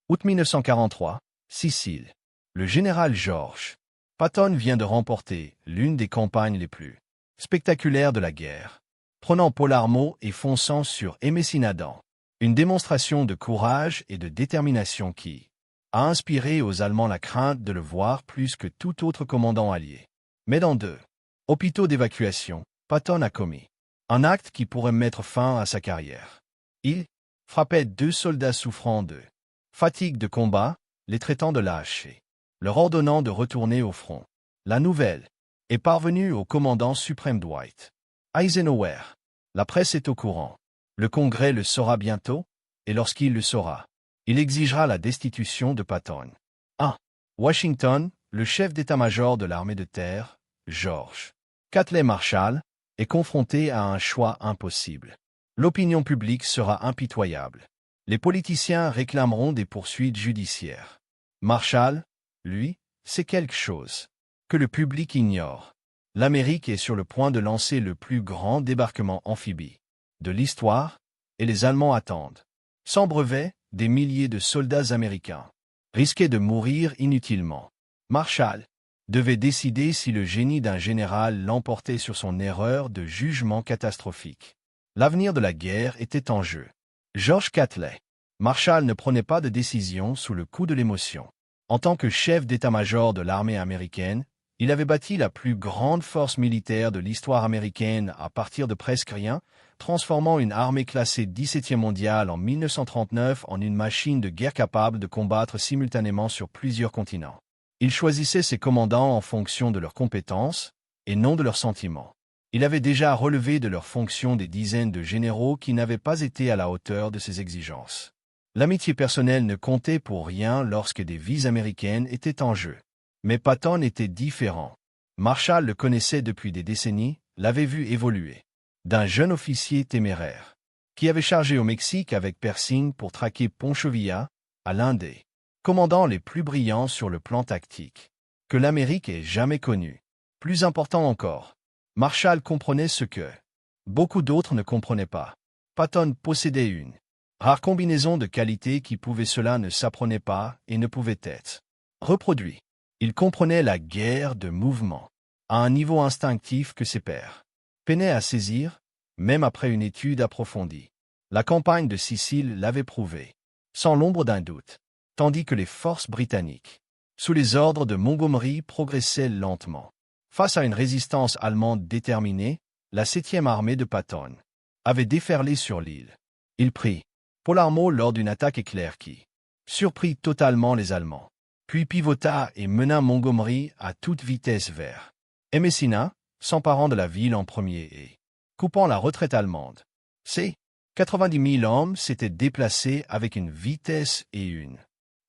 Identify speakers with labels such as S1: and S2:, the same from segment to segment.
S1: Août 1943, Sicile. Le général George Patton vient de remporter l'une des campagnes les plus spectaculaires de la guerre, prenant Palermo et fonçant sur Messinadan. Une démonstration de courage et de détermination qui a inspiré aux Allemands la crainte de le voir plus que tout autre commandant allié. Mais dans 2 hôpitaux d'évacuation, Patton a commis un acte qui pourrait mettre fin à sa carrière. Il frappait 2 soldats souffrant de fatigue de combat, les traitant de lâches, leur ordonnant de retourner au front. La nouvelle est parvenue au commandant suprême Dwight Eisenhower. La presse est au courant. Le Congrès le saura bientôt, et lorsqu'il le saura, il exigera la destitution de Patton. 1. Washington, le chef d'état-major de l'armée de terre, George Catley Marshall, est confronté à un choix impossible. L'opinion publique sera impitoyable. Les politiciens réclameront des poursuites judiciaires. Marshall, lui, sait quelque chose que le public ignore. L'Amérique est sur le point de lancer le plus grand débarquement amphibie de l'histoire, et les Allemands attendent, sans brevet, des milliers de soldats américains risquaient de mourir inutilement. Marshall devait décider si le génie d'un général l'emportait sur son erreur de jugement catastrophique. L'avenir de la guerre était en jeu. George Catley Marshall ne prenait pas de décision sous le coup de l'émotion. En tant que chef d'état-major de l'armée américaine, il avait bâti la plus grande force militaire de l'histoire américaine à partir de presque rien, transformant une armée classée 17e mondiale en 1939 en une machine de guerre capable de combattre simultanément sur plusieurs continents. Il choisissait ses commandants en fonction de leurs compétences et non de leurs sentiments. Il avait déjà relevé de leurs fonctions des dizaines de généraux qui n'avaient pas été à la hauteur de ses exigences. L'amitié personnelle ne comptait pour rien lorsque des vies américaines étaient en jeu. Mais Patton était différent. Marshall le connaissait depuis des décennies, l'avait vu évoluer. D'un jeune officier téméraire, qui avait chargé au Mexique avec Pershing pour traquer Pancho Villa, à l'un des commandants les plus brillants sur le plan tactique que l'Amérique ait jamais connu. Plus important encore, Marshall comprenait ce que beaucoup d'autres ne comprenaient pas. Patton possédait une rare combinaison de qualités qui pouvaient cela ne s'apprenait pas et ne pouvait être reproduit. Il comprenait la guerre de mouvement à un niveau instinctif que ses pairs peinaient à saisir, même après une étude approfondie. La campagne de Sicile l'avait prouvé, sans l'ombre d'un doute, tandis que les forces britanniques, sous les ordres de Montgomery, progressaient lentement. Face à une résistance allemande déterminée, la 7e armée de Patton avait déferlé sur l'île. Il prit Palermo lors d'une attaque éclair qui surprit totalement les Allemands, puis pivota et mena Montgomery à toute vitesse vers Messina, s'emparant de la ville en premier et coupant la retraite allemande. Ces 90 000 hommes s'étaient déplacés avec une vitesse et une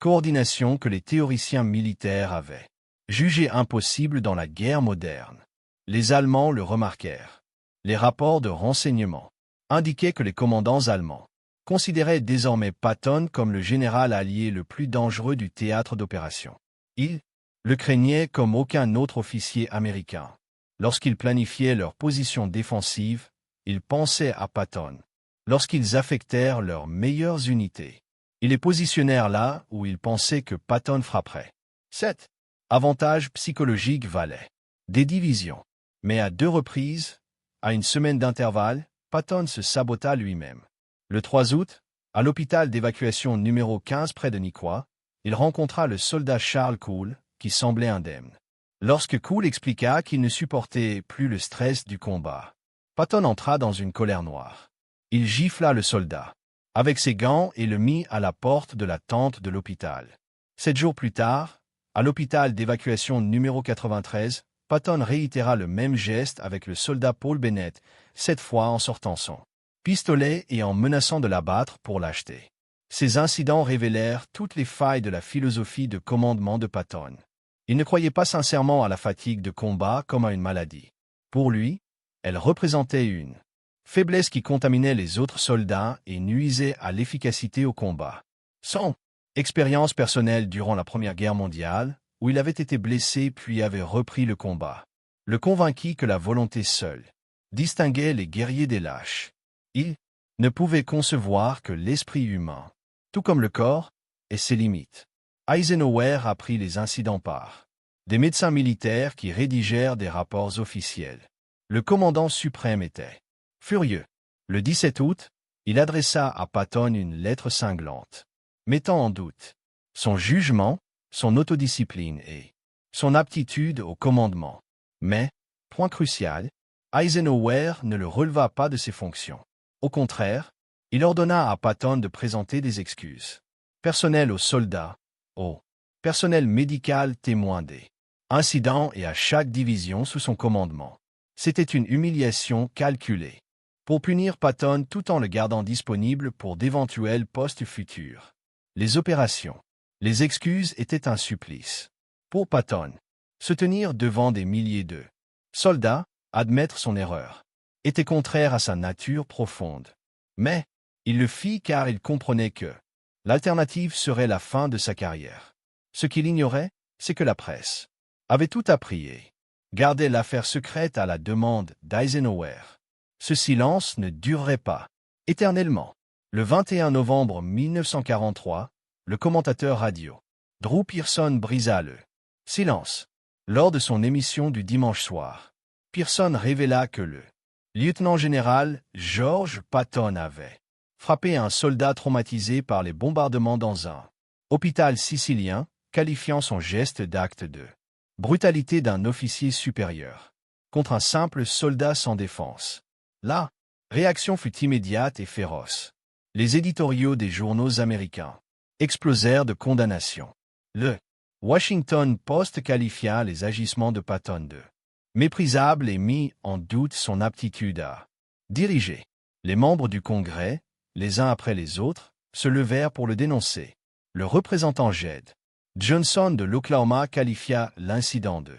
S1: coordination que les théoriciens militaires avaient jugé impossible dans la guerre moderne. Les Allemands le remarquèrent. Les rapports de renseignement indiquaient que les commandants allemands considéraient désormais Patton comme le général allié le plus dangereux du théâtre d'opération. Ils le craignaient comme aucun autre officier américain. Lorsqu'ils planifiaient leur position défensive, ils pensaient à Patton. Lorsqu'ils affectèrent leurs meilleures unités, ils les positionnèrent là où ils pensaient que Patton frapperait. Cet avantage psychologique valait des divisions. Mais à 2 reprises, à une semaine d'intervalle, Patton se sabota lui-même. Le 3 août, à l'hôpital d'évacuation numéro 15 près de Nicoya, il rencontra le soldat Charles Cool, qui semblait indemne. Lorsque Cool expliqua qu'il ne supportait plus le stress du combat, Patton entra dans une colère noire. Il gifla le soldat avec ses gants et le mit à la porte de la tente de l'hôpital. 7 jours plus tard, à l'hôpital d'évacuation numéro 93, Patton réitéra le même geste avec le soldat Paul Bennett, cette fois en sortant son pistolet et en menaçant de l'abattre pour lâcheté. Ces incidents révélèrent toutes les failles de la philosophie de commandement de Patton. Il ne croyait pas sincèrement à la fatigue de combat comme à une maladie. Pour lui, elle représentait une faiblesse qui contaminait les autres soldats et nuisait à l'efficacité au combat. Son expérience personnelle durant la Première Guerre mondiale, où il avait été blessé puis avait repris le combat, le convainquit que la volonté seule distinguait les guerriers des lâches. Il ne pouvait concevoir que l'esprit humain, tout comme le corps, et ses limites. Eisenhower apprit les incidents par des médecins militaires qui rédigèrent des rapports officiels. Le commandant suprême était furieux. Le 17 août, il adressa à Patton une lettre cinglante, mettant en doute son jugement, son autodiscipline et son aptitude au commandement. Mais, point crucial, Eisenhower ne le releva pas de ses fonctions. Au contraire, il ordonna à Patton de présenter des excuses personnelles aux soldats, au personnel médical témoin des incidents et à chaque division sous son commandement. C'était une humiliation calculée pour punir Patton tout en le gardant disponible pour d'éventuels postes futurs. Les opérations. Les excuses étaient un supplice. Pour Patton, se tenir devant des milliers de soldats, admettre son erreur, était contraire à sa nature profonde. Mais, il le fit car il comprenait que l'alternative serait la fin de sa carrière. Ce qu'il ignorait, c'est que la presse avait tout appris et gardait l'affaire secrète à la demande d'Eisenhower. Ce silence ne durerait pas éternellement. Le 21 novembre 1943, le commentateur radio Drew Pearson brisa le silence. Lors de son émission du dimanche soir, Pearson révéla que le lieutenant-général George Patton avait frappé un soldat traumatisé par les bombardements dans un hôpital sicilien, qualifiant son geste d'acte de brutalité d'un officier supérieur contre un simple soldat sans défense. La réaction fut immédiate et féroce. Les éditoriaux des journaux américains explosèrent de condamnations. Le Washington Post qualifia les agissements de Patton de méprisables et mit en doute son aptitude à diriger. Les membres du Congrès, les uns après les autres, se levèrent pour le dénoncer. Le représentant Jed Johnson de l'Oklahoma qualifia l'incident de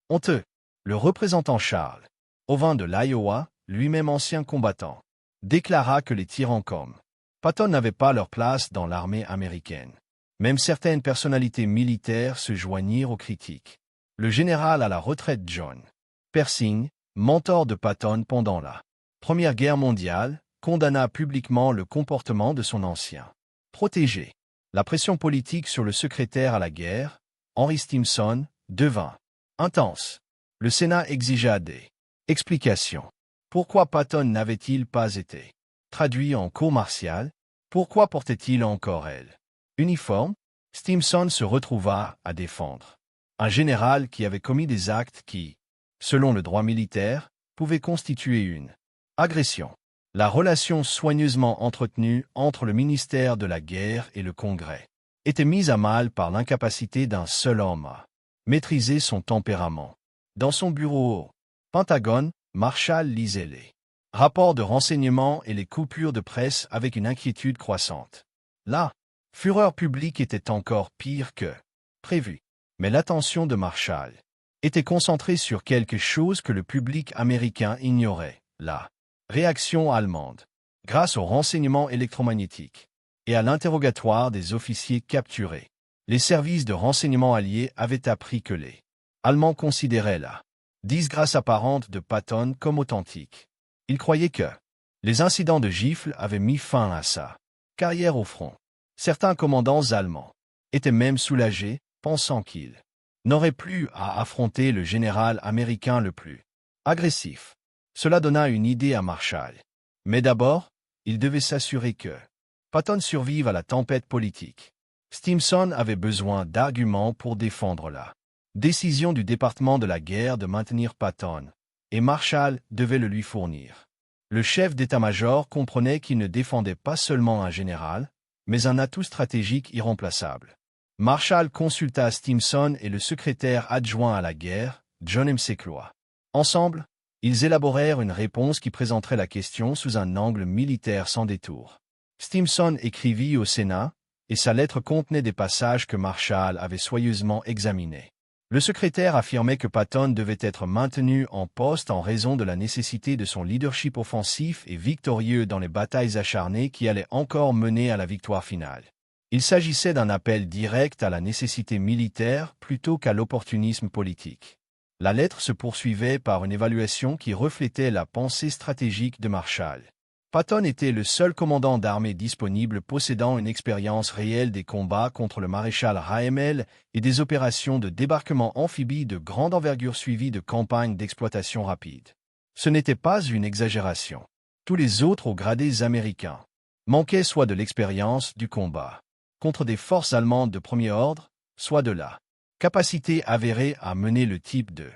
S1: honteux. Le représentant Charles Ovin de l'Iowa, lui-même ancien combattant, déclara que les tyrans comme Patton n'avaient pas leur place dans l'armée américaine. Même certaines personnalités militaires se joignirent aux critiques. Le général à la retraite John Pershing, mentor de Patton pendant la Première Guerre mondiale, condamna publiquement le comportement de son ancien protégé. La pression politique sur le secrétaire à la guerre, Henry Stimson, devint intense. Le Sénat exigea des explications. Pourquoi Patton n'avait-il pas été traduit en cour martiale? Pourquoi portait-il encore elle uniforme? Stimson se retrouva à défendre un général qui avait commis des actes qui, selon le droit militaire, pouvaient constituer une agression. La relation soigneusement entretenue entre le ministère de la Guerre et le Congrès était mise à mal par l'incapacité d'un seul homme à maîtriser son tempérament. Dans son bureau au Pentagone, Marshall lisait les rapports de renseignement et les coupures de presse avec une inquiétude croissante. La fureur publique était encore pire que prévu. Mais l'attention de Marshall était concentrée sur quelque chose que le public américain ignorait, la réaction allemande. Grâce aux renseignements électromagnétiques et à l'interrogatoire des officiers capturés, les services de renseignement alliés avaient appris que les Allemands considéraient la disgrâce apparente de Patton comme authentique. Ils croyaient que les incidents de gifles avaient mis fin à sa carrière au front. Certains commandants allemands étaient même soulagés, pensant qu'ils n'auraient plus à affronter le général américain le plus agressif. Cela donna une idée à Marshall. Mais d'abord, il devait s'assurer que Patton survive à la tempête politique. Stimson avait besoin d'arguments pour défendre la décision du département de la guerre de maintenir Patton, et Marshall devait le lui fournir. Le chef d'état-major comprenait qu'il ne défendait pas seulement un général, mais un atout stratégique irremplaçable. Marshall consulta Stimson et le secrétaire adjoint à la guerre, John McCloy. Ensemble, ils élaborèrent une réponse qui présenterait la question sous un angle militaire sans détour. Stimson écrivit au Sénat, et sa lettre contenait des passages que Marshall avait soigneusement examinés. Le secrétaire affirmait que Patton devait être maintenu en poste en raison de la nécessité de son leadership offensif et victorieux dans les batailles acharnées qui allaient encore mener à la victoire finale. Il s'agissait d'un appel direct à la nécessité militaire plutôt qu'à l'opportunisme politique. La lettre se poursuivait par une évaluation qui reflétait la pensée stratégique de Marshall. Patton était le seul commandant d'armée disponible possédant une expérience réelle des combats contre le maréchal Ramel et des opérations de débarquement amphibie de grande envergure suivies de campagnes d'exploitation rapide. Ce n'était pas une exagération. Tous les autres hauts gradés américains manquaient soit de l'expérience du combat contre des forces allemandes de premier ordre, soit de la capacité avérée à mener le type de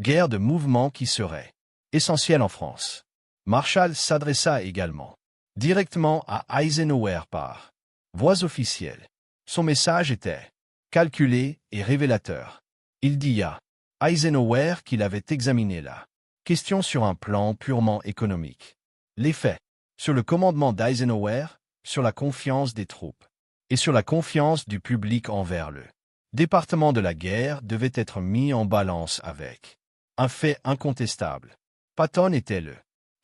S1: guerre de mouvement qui serait essentiel en France. Marshall s'adressa également directement à Eisenhower par voix officielle. Son message était calculé et révélateur. Il dit à Eisenhower qu'il avait examiné la question sur un plan purement économique. Les faits, sur le commandement d'Eisenhower, sur la confiance des troupes et sur la confiance du public envers le département de la guerre devaient être mis en balance avec un fait incontestable. Patton était le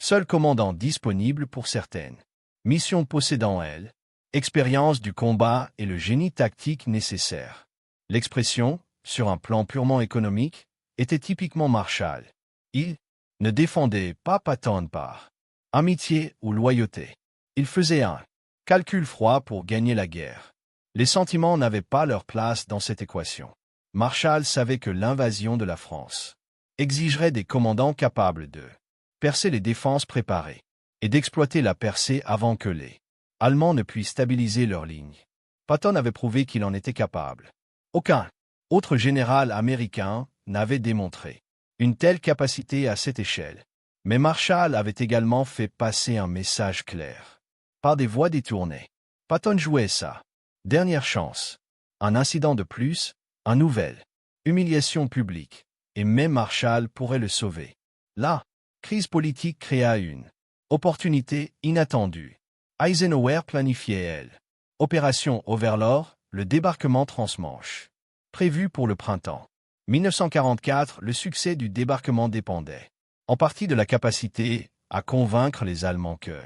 S1: seul commandant disponible pour certaines missions possédant elle, expérience du combat et le génie tactique nécessaire. L'expression, sur un plan purement économique, était typiquement Marshall. Il ne défendait pas Patton par amitié ou loyauté. Il faisait un calcul froid pour gagner la guerre. Les sentiments n'avaient pas leur place dans cette équation. Marshall savait que l'invasion de la France exigerait des commandants capables de percer les défenses préparées et d'exploiter la percée avant que les Allemands ne puissent stabiliser leur ligne. Patton avait prouvé qu'il en était capable. Aucun autre général américain n'avait démontré une telle capacité à cette échelle. Mais Marshall avait également fait passer un message clair. Par des voies détournées. Patton jouait sa dernière chance. Un incident de plus, une nouvelle humiliation publique, et même Marshall pourrait le sauver. La crise politique créa une opportunité inattendue. Eisenhower planifiait elle. Opération Overlord, le débarquement transmanche. Prévu pour le printemps 1944, le succès du débarquement dépendait en partie de la capacité à convaincre les Allemands que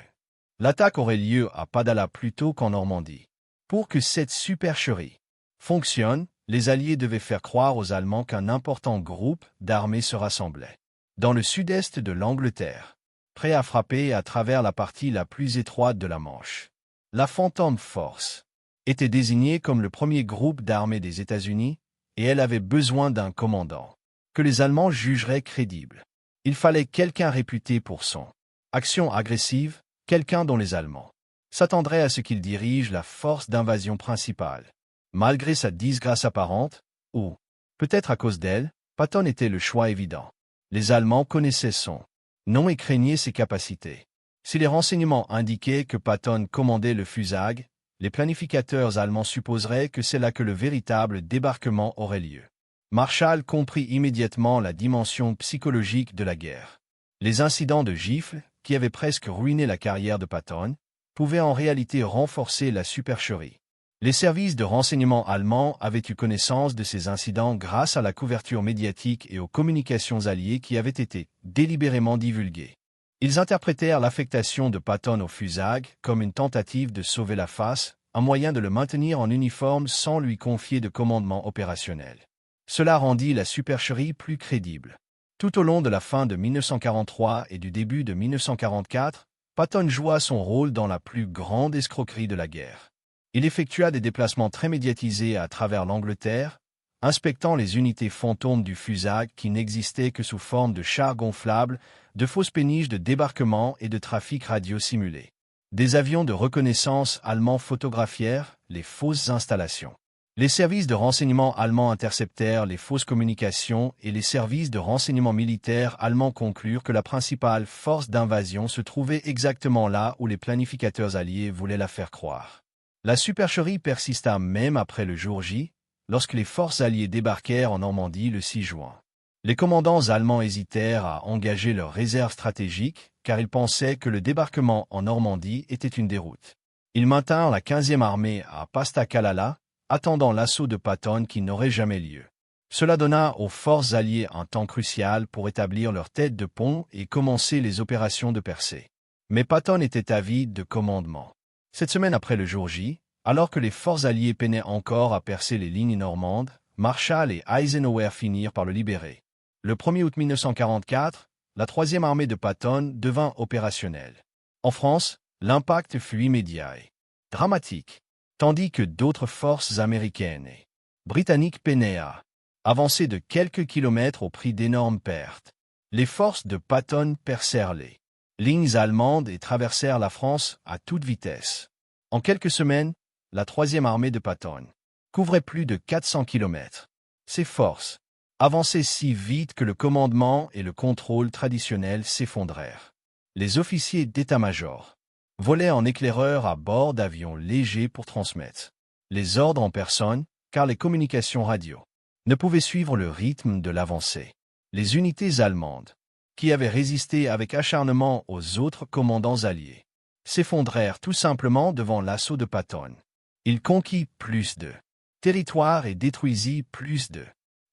S1: l'attaque aurait lieu à Padala plutôt qu'en Normandie. Pour que cette supercherie fonctionne, les Alliés devaient faire croire aux Allemands qu'un important groupe d'armées se rassemblait dans le sud-est de l'Angleterre, prêt à frapper à travers la partie la plus étroite de la Manche. La Phantom Force était désignée comme le premier groupe d'armées des États-Unis, et elle avait besoin d'un commandant que les Allemands jugeraient crédible. Il fallait quelqu'un réputé pour son action agressive, quelqu'un dont les Allemands s'attendraient à ce qu'il dirige la force d'invasion principale. Malgré sa disgrâce apparente, ou peut-être à cause d'elle, Patton était le choix évident. Les Allemands connaissaient son nom et craignaient ses capacités. Si les renseignements indiquaient que Patton commandait le FUSAG, les planificateurs allemands supposeraient que c'est là que le véritable débarquement aurait lieu. Marshall comprit immédiatement la dimension psychologique de la guerre. Les incidents de gifles, qui avaient presque ruiné la carrière de Patton, pouvaient en réalité renforcer la supercherie. Les services de renseignement allemands avaient eu connaissance de ces incidents grâce à la couverture médiatique et aux communications alliées qui avaient été délibérément divulguées. Ils interprétèrent l'affectation de Patton au FUSAG comme une tentative de sauver la face, un moyen de le maintenir en uniforme sans lui confier de commandement opérationnel. Cela rendit la supercherie plus crédible. Tout au long de la fin de 1943 et du début de 1944, Patton joua son rôle dans la plus grande escroquerie de la guerre. Il effectua des déplacements très médiatisés à travers l'Angleterre, inspectant les unités fantômes du FUSAG qui n'existaient que sous forme de chars gonflables, de fausses péniches de débarquement et de trafic radio simulé. Des avions de reconnaissance allemands photographièrent les fausses installations. Les services de renseignement allemands interceptèrent les fausses communications et les services de renseignement militaires allemands conclurent que la principale force d'invasion se trouvait exactement là où les planificateurs alliés voulaient la faire croire. La supercherie persista même après le jour J, lorsque les forces alliées débarquèrent en Normandie le 6 juin. Les commandants allemands hésitèrent à engager leurs réserves stratégiques car ils pensaient que le débarquement en Normandie était une déroute. Ils maintinrent la 15e armée à Pastakhalala, attendant l'assaut de Patton qui n'aurait jamais lieu. Cela donna aux forces alliées un temps crucial pour établir leur tête de pont et commencer les opérations de percée. Mais Patton était avide de commandement. Cette semaine après le jour J, alors que les forces alliées peinaient encore à percer les lignes normandes, Marshall et Eisenhower finirent par le libérer. Le 1er août 1944, la 3e armée de Patton devint opérationnelle. En France, l'impact fut immédiat et dramatique, tandis que d'autres forces américaines et britanniques peinaient à avancer de quelques kilomètres au prix d'énormes pertes. Les forces de Patton percèrent les lignes allemandes et traversèrent la France à toute vitesse. En quelques semaines, la troisième armée de Patton couvrait plus de 400 kilomètres. Ses forces avançaient si vite que le commandement et le contrôle traditionnels s'effondrèrent. Les officiers d'état-major volaient en éclaireur à bord d'avions légers pour transmettre les ordres en personne, car les communications radio ne pouvaient suivre le rythme de l'avancée. Les unités allemandes, qui avaient résisté avec acharnement aux autres commandants alliés, s'effondrèrent tout simplement devant l'assaut de Patton. Il conquit plus de territoire et détruisit plus de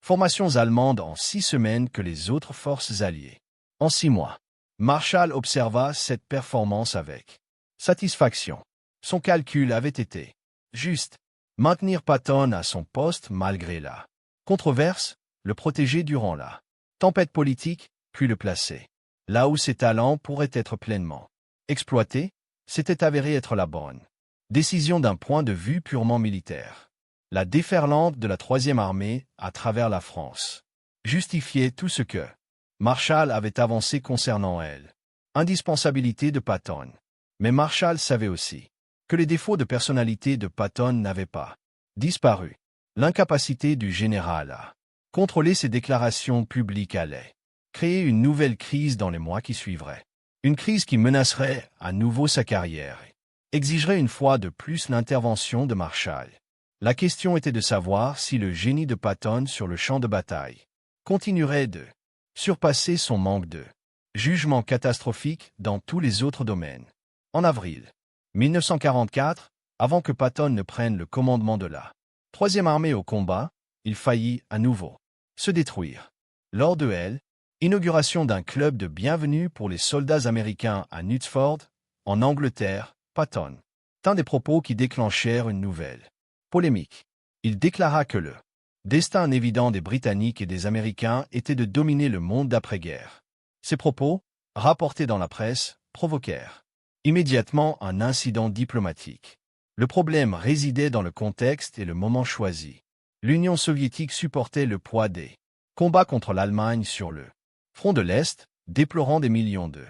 S1: formations allemandes en 6 semaines que les autres forces alliées. En 6 mois, Marshall observa cette performance avec satisfaction. Son calcul avait été juste: maintenir Patton à son poste malgré la controverse, le protéger durant la tempête politique, puis le placer là où ses talents pourraient être pleinement exploités. S'était avéré être la bonne décision d'un point de vue purement militaire. La déferlante de la Troisième Armée à travers la France justifiait tout ce que Marshall avait avancé concernant elle. Indispensabilité de Patton. Mais Marshall savait aussi que les défauts de personnalité de Patton n'avaient pas disparu. L'incapacité du général à contrôler ses déclarations publiques allait créer une nouvelle crise dans les mois qui suivraient. Une crise qui menacerait à nouveau sa carrière et exigerait une fois de plus l'intervention de Marshall. La question était de savoir si le génie de Patton sur le champ de bataille continuerait de surpasser son manque de jugement catastrophique dans tous les autres domaines. En avril 1944, avant que Patton ne prenne le commandement de la Troisième Armée au combat, il faillit à nouveau se détruire. Lors de l', inauguration d'un club de bienvenue pour les soldats américains à Knutsford, en Angleterre, Patton tint des propos qui déclenchèrent une nouvelle polémique. Il déclara que le destin évident des Britanniques et des Américains était de dominer le monde d'après-guerre. Ces propos, rapportés dans la presse, provoquèrent immédiatement un incident diplomatique. Le problème résidait dans le contexte et le moment choisi. L'Union soviétique supportait le poids des combats contre l'Allemagne sur le front de l'Est, déplorant des millions de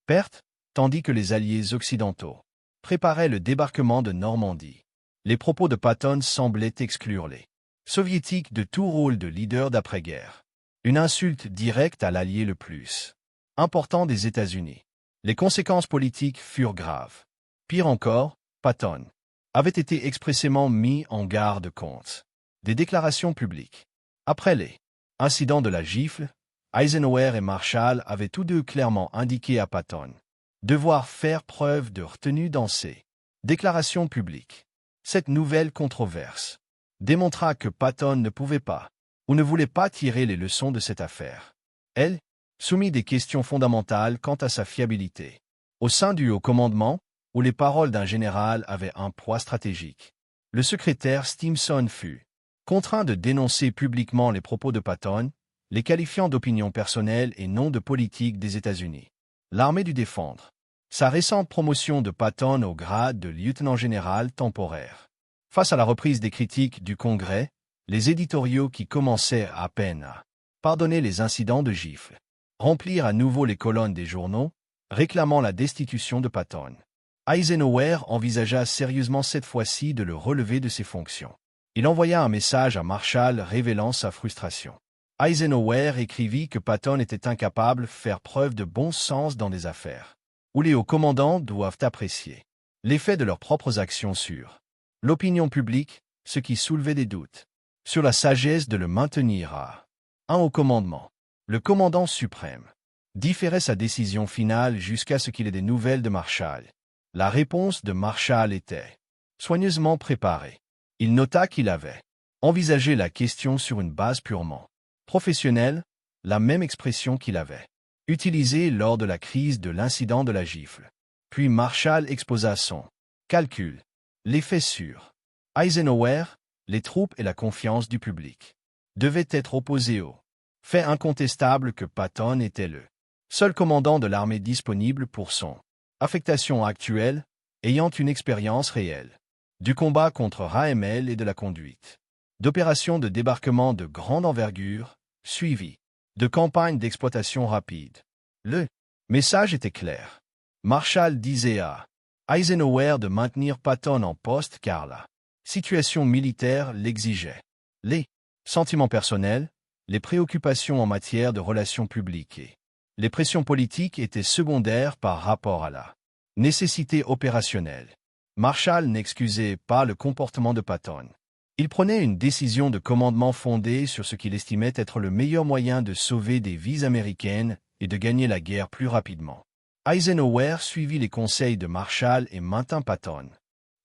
S1: pertes, tandis que les alliés occidentaux préparaient le débarquement de Normandie. Les propos de Patton semblaient exclure les soviétiques de tout rôle de leader d'après-guerre. Une insulte directe à l'allié le plus important des États-Unis. Les conséquences politiques furent graves. Pire encore, Patton avait été expressément mis en garde contre des déclarations publiques. Après les incidents de la gifle, Eisenhower et Marshall avaient tous deux clairement indiqué à Patton devoir faire preuve de retenue dans ses déclarations publiques. Cette nouvelle controverse démontra que Patton ne pouvait pas ou ne voulait pas tirer les leçons de cette affaire. Elle soumit des questions fondamentales quant à sa fiabilité. Au sein du haut commandement, où les paroles d'un général avaient un poids stratégique, le secrétaire Stimson fut contraint de dénoncer publiquement les propos de Patton, les qualifiant d'opinion personnelle et non de politique des États-Unis. L'armée dut défendre sa récente promotion de Patton au grade de lieutenant-général temporaire. Face à la reprise des critiques du Congrès, les éditoriaux qui commençaient à peine à pardonner les incidents de gifle remplirent à nouveau les colonnes des journaux, réclamant la destitution de Patton. Eisenhower envisagea sérieusement cette fois-ci de le relever de ses fonctions. Il envoya un message à Marshall révélant sa frustration. Eisenhower écrivit que Patton était incapable de faire preuve de bon sens dans des affaires où les hauts commandants doivent apprécier l'effet de leurs propres actions sur l'opinion publique, ce qui soulevait des doutes sur la sagesse de le maintenir à un haut commandement. Le commandant suprême différait sa décision finale jusqu'à ce qu'il ait des nouvelles de Marshall. La réponse de Marshall était soigneusement préparée. Il nota qu'il avait envisagé la question sur une base purement professionnelle, la même expression qu'il avait utilisée lors de la crise de l'incident de la gifle. Puis Marshall exposa son calcul, l'effet sur Eisenhower, les troupes et la confiance du public devaient être opposés au fait incontestable que Patton était le seul commandant de l'armée disponible pour son Affectation actuelle, ayant une expérience réelle. Du combat contre AML et de la conduite. D'opérations de débarquement de grande envergure, suivies. De campagnes d'exploitation rapide. Le message était clair. Marshall disait à Eisenhower de maintenir Patton en poste car la situation militaire l'exigeait. Les sentiments personnels, les préoccupations en matière de relations publiques et les pressions politiques étaient secondaires par rapport à la nécessité opérationnelle. Marshall n'excusait pas le comportement de Patton. Il prenait une décision de commandement fondée sur ce qu'il estimait être le meilleur moyen de sauver des vies américaines et de gagner la guerre plus rapidement. Eisenhower suivit les conseils de Marshall et maintint Patton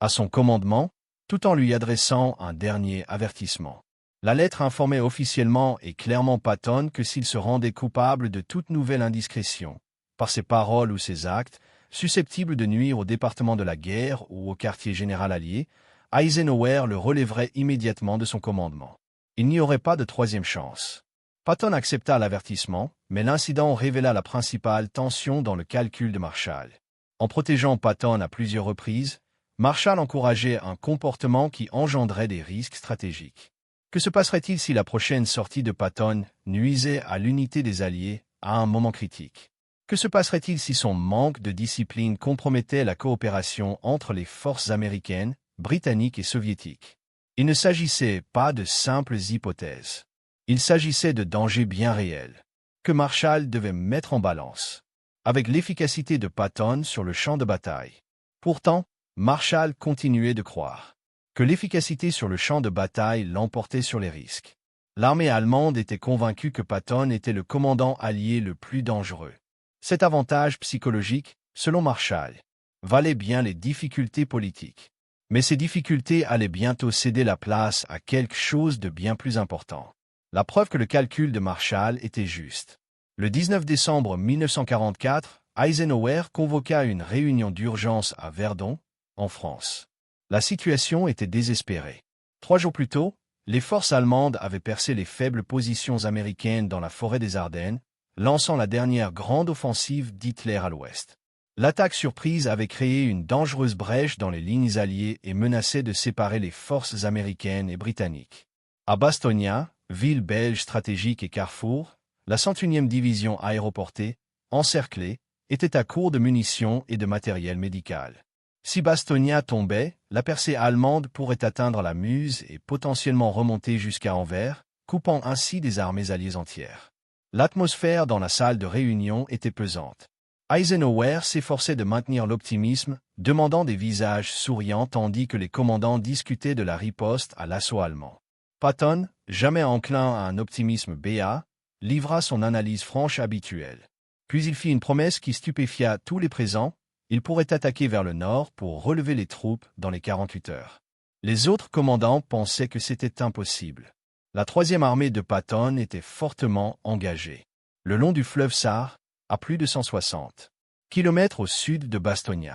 S1: à son commandement, tout en lui adressant un dernier avertissement. La lettre informait officiellement et clairement Patton que s'il se rendait coupable de toute nouvelle indiscrétion, par ses paroles ou ses actes, susceptibles de nuire au département de la guerre ou au quartier général allié, Eisenhower le relèverait immédiatement de son commandement. Il n'y aurait pas de troisième chance. Patton accepta l'avertissement, mais l'incident révéla la principale tension dans le calcul de Marshall. En protégeant Patton à plusieurs reprises, Marshall encourageait un comportement qui engendrait des risques stratégiques. Que se passerait-il si la prochaine sortie de Patton nuisait à l'unité des Alliés à un moment critique? Que se passerait-il si son manque de discipline compromettait la coopération entre les forces américaines, britanniques et soviétiques? Il ne s'agissait pas de simples hypothèses. Il s'agissait de dangers bien réels, que Marshall devait mettre en balance, avec l'efficacité de Patton sur le champ de bataille. Pourtant, Marshall continuait de croire que l'efficacité sur le champ de bataille l'emportait sur les risques. L'armée allemande était convaincue que Patton était le commandant allié le plus dangereux. Cet avantage psychologique, selon Marshall, valait bien les difficultés politiques. Mais ces difficultés allaient bientôt céder la place à quelque chose de bien plus important. La preuve que le calcul de Marshall était juste. Le 19 décembre 1944, Eisenhower convoqua une réunion d'urgence à Verdun, en France. La situation était désespérée. 3 jours plus tôt, les forces allemandes avaient percé les faibles positions américaines dans la forêt des Ardennes, lançant la dernière grande offensive d'Hitler à l'ouest. L'attaque surprise avait créé une dangereuse brèche dans les lignes alliées et menaçait de séparer les forces américaines et britanniques. À Bastogne, ville belge stratégique et carrefour, la 101e division aéroportée, encerclée, était à court de munitions et de matériel médical. Si Bastogne tombait, la percée allemande pourrait atteindre la Meuse et potentiellement remonter jusqu'à Anvers, coupant ainsi des armées alliées entières. L'atmosphère dans la salle de réunion était pesante. Eisenhower s'efforçait de maintenir l'optimisme, demandant des visages souriants tandis que les commandants discutaient de la riposte à l'assaut allemand. Patton, jamais enclin à un optimisme béat, livra son analyse franche habituelle. Puis il fit une promesse qui stupéfia tous les présents. Il pourrait attaquer vers le nord pour relever les troupes dans les 48 heures. Les autres commandants pensaient que c'était impossible. La 3e armée de Patton était fortement engagée. Le long du fleuve Sarre, à plus de 160 km au sud de Bastogne.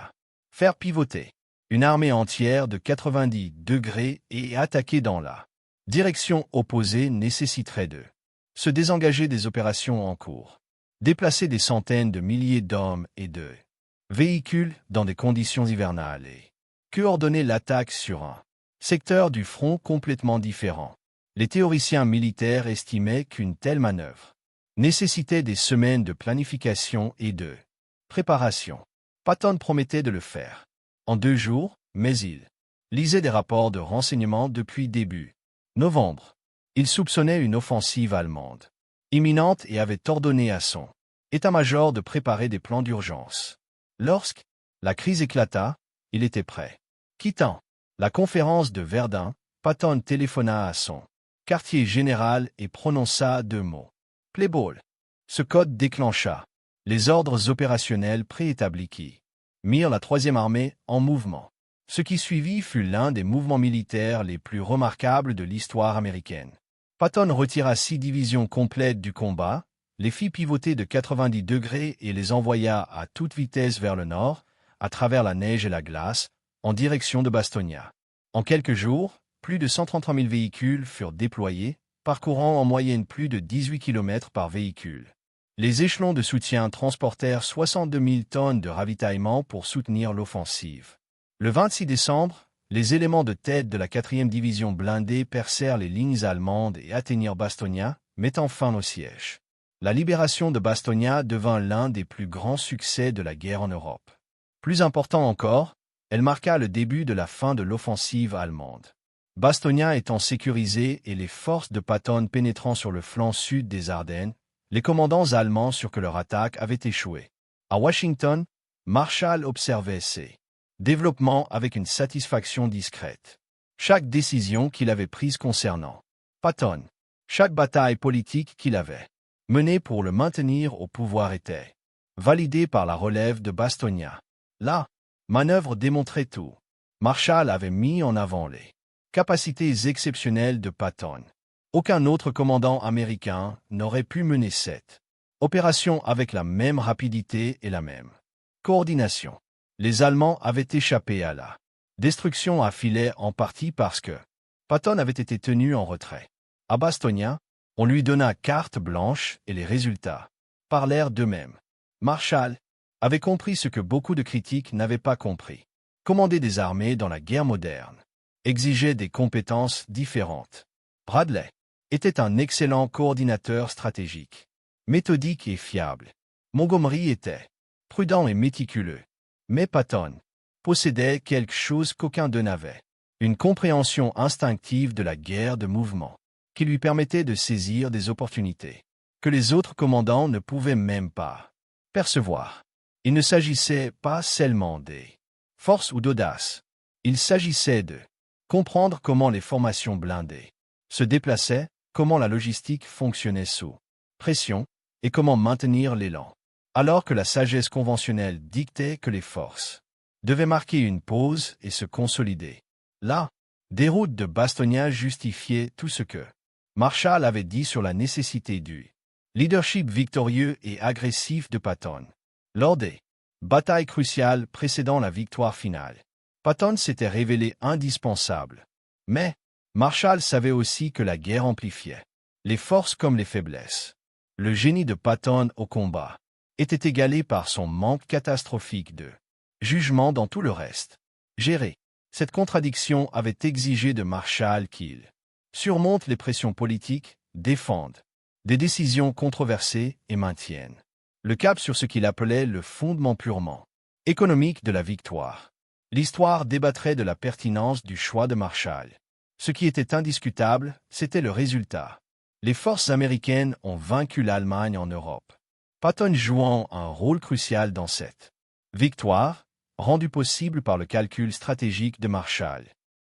S1: Faire pivoter une armée entière de 90 degrés et attaquer dans la direction opposée nécessiterait de se désengager des opérations en cours, déplacer des centaines de milliers d'hommes et de véhicules dans des conditions hivernales et coordonner l'attaque sur un secteur du front complètement différent. Les théoriciens militaires estimaient qu'une telle manœuvre nécessitait des semaines de planification et de préparation. Patton promettait de le faire en 2 jours, mais il lisait des rapports de renseignement depuis début novembre. Il soupçonnait une offensive allemande imminente et avait ordonné à son état-major de préparer des plans d'urgence. Lorsque la crise éclata, il était prêt. Quittant la conférence de Verdun, Patton téléphona à son quartier général et prononça 2 mots. Play ball. Ce code déclencha les ordres opérationnels préétablis qui mirent la 3e armée en mouvement. Ce qui suivit fut l'un des mouvements militaires les plus remarquables de l'histoire américaine. Patton retira 6 divisions complètes du combat, les fit pivoter de 90 degrés et les envoya à toute vitesse vers le nord, à travers la neige et la glace, en direction de Bastogne. En quelques jours, plus de 133 000 véhicules furent déployés, parcourant en moyenne plus de 18 km par véhicule. Les échelons de soutien transportèrent 62 000 tonnes de ravitaillement pour soutenir l'offensive. Le 26 décembre, les éléments de tête de la 4e division blindée percèrent les lignes allemandes et atteignirent Bastogne, mettant fin au siège. La libération de Bastogne devint l'un des plus grands succès de la guerre en Europe. Plus important encore, elle marqua le début de la fin de l'offensive allemande. Bastogne étant sécurisée et les forces de Patton pénétrant sur le flanc sud des Ardennes, les commandants allemands surent que leur attaque avait échoué. À Washington, Marshall observait ces développements avec une satisfaction discrète. Chaque décision qu'il avait prise concernant Patton, chaque bataille politique qu'il avait menée pour le maintenir au pouvoir était validée par la relève de Bastogne. La manœuvre démontrait tout. Marshall avait mis en avant les capacités exceptionnelles de Patton. Aucun autre commandant américain n'aurait pu mener cette opération avec la même rapidité et la même coordination. Les Allemands avaient échappé à la destruction à filet en partie parce que Patton avait été tenu en retrait. À Bastogne, on lui donna carte blanche et les résultats parlèrent d'eux-mêmes. Marshall avait compris ce que beaucoup de critiques n'avaient pas compris. Commander des armées dans la guerre moderne exigeait des compétences différentes. Bradley était un excellent coordinateur stratégique, méthodique et fiable. Montgomery était prudent et méticuleux. Mais Patton possédait quelque chose qu'aucun d'eux n'avait, une compréhension instinctive de la guerre de mouvement, qui lui permettait de saisir des opportunités que les autres commandants ne pouvaient même pas percevoir. Il ne s'agissait pas seulement des forces ou d'audace, il s'agissait de comprendre comment les formations blindées se déplaçaient, comment la logistique fonctionnait sous pression, et comment maintenir l'élan. Alors que la sagesse conventionnelle dictait que les forces devaient marquer une pause et se consolider. La déroute de Bastogne justifiait tout ce que Marshall avait dit sur la nécessité du leadership victorieux et agressif de Patton. Lors des batailles cruciales précédant la victoire finale, Patton s'était révélé indispensable. Mais Marshall savait aussi que la guerre amplifiait les forces comme les faiblesses. Le génie de Patton au combat était égalé par son manque catastrophique de jugement dans tout le reste. Gérer cette contradiction avait exigé de Marshall qu'il surmonte les pressions politiques, défende des décisions controversées et maintienne le cap sur ce qu'il appelait le fondement purement économique de la victoire. L'histoire débattrait de la pertinence du choix de Marshall. Ce qui était indiscutable, c'était le résultat. Les forces américaines ont vaincu l'Allemagne en Europe, Patton jouant un rôle crucial dans cette victoire, rendue possible par le calcul stratégique de Marshall.